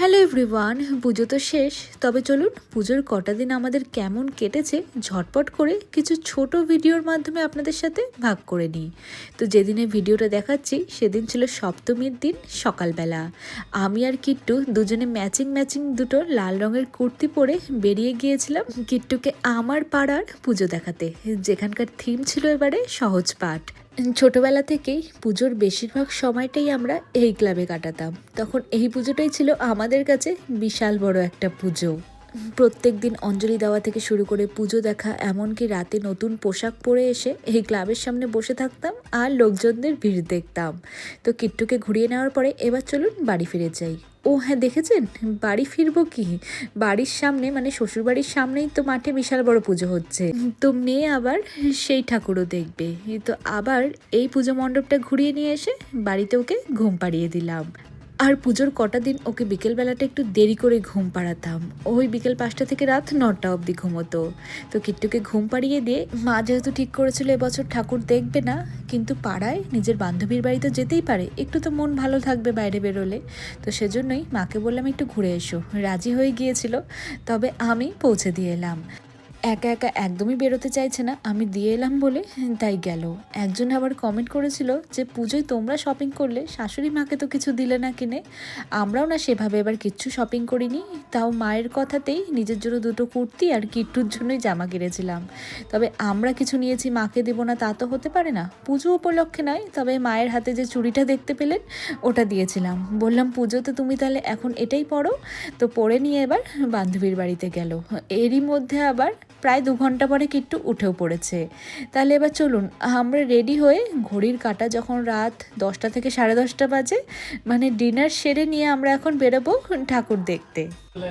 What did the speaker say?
Hello everyone, পুজো তো শেষ। তবে চলুন পুজোর কটা দিন আমাদের কেমন কেটেছে ঝটপট করে কিছু ছোট ভিডিওর মাধ্যমে আপনাদের সাথে ভাগ করে নিই। তো যেদিনে ভিডিওটা দেখাচ্ছি সেদিন ছিল সপ্তমীর দিন সকালবেলা। আমি আর কিট্টু দুজনে ম্যাচিং দুটো লাল রঙের কুর্তি পরে বেরিয়ে গিয়েছিলাম কিট্টুকে আমার পাড়ার পুজো দেখাতে, যেখানকার থিম ছিল এবারে সহজ পাঠ। ছোটবেলা থেকেই পুজোর বেশিরভাগ সময়টাই আমরা এই ক্লাবে কাটাতাম। তখন এই পুজোটাই ছিল আমাদের কাছে বিশাল বড় একটা পুজো। প্রত্যেক দিন অঞ্জলি দেওয়া থেকে শুরু করে পুজো দেখা, এমনকি রাতে নতুন পোশাক পরে এসে এই ক্লাবের সামনে বসে থাকতাম আর লোকজনদের ভিড় দেখতাম। তো কিট্টুকে ঘুরিয়ে নেওয়ার পরে এবার চলুন বাড়ি ফিরে যাই। ও হ্যাঁ, দেখেছেন বাড়ি ফিরবো কি, বাড়ির সামনে মানে শ্বশুরবাড়ির সামনেই তো মাঠে বিশাল বড় পুজো হচ্ছে। তো মেয়ে আবার সেই ঠাকুরও দেখবে। তো আবার এই পুজো মণ্ডপটা ঘুরিয়ে নিয়ে এসে বাড়িতে ওকে ঘুম পাড়িয়ে দিলাম। আর পুজোর কটা দিন ওকে বিকেলবেলাটা একটু দেরি করে ঘুম পাড়াতাম। ওই বিকেল 5টা থেকে রাত 9টা অবধি ঘুমোতো। তো কিট্টুকে ঘুম পাড়িয়ে দিয়ে মা যেহেতু ঠিক করেছিল এবছর ঠাকুর দেখবে না, কিন্তু পাড়ায় নিজের বান্ধবীর বাড়ি তো যেতেই পারে, একটু তো মন ভালো থাকবে বাইরে বেরোলে। তো সেজন্যই মাকে বললাম একটু ঘুরে এসো। রাজি হয়ে গিয়েছিল, তবে আমি পৌঁছে দিয়ে এলাম। একা একা একদমই বেরোতে চাইছে না, আমি দিয়ে এলাম বলে তাই গেল। একজন আবার কমেন্ট করেছিল যে পুজোয় তোমরা শপিং করলে, শাশুড়ি মাকে তো কিছু দিলে না কিনে। আমরাও না সেভাবে এবার কিচ্ছু শপিং করিনি, তাও মায়ের কথাতেই নিজের জন্য দুটো কুর্তি আর কিট্টুর জন্যই জামা কিনেছিলাম। তবে আমরা কিছু নিয়েছি, মাকে দেবো না তা তো হতে পারে না, পুজো উপলক্ষে নয়। তবে মায়ের হাতে যে চুড়িটা দেখতে পেলেন ওটা দিয়েছিলাম, বললাম পুজোতে তুমি তাহলে এখন এটাই পরো। তো পরে নিয়ে এবার বান্ধবীর বাড়িতে গেল। এরই মধ্যে আবার প্রায় 2 ঘন্টা পরে কিট্টু উঠেও পড়েছে। তাহলে এবার চলুন আমরা রেডি হয়ে, ঘড়ির কাঁটা যখন রাত 10টা থেকে 10:30 বাজে, মানে ডিনার সেরে নিয়ে আমরা এখন বেরোবো ঠাকুর দেখতে।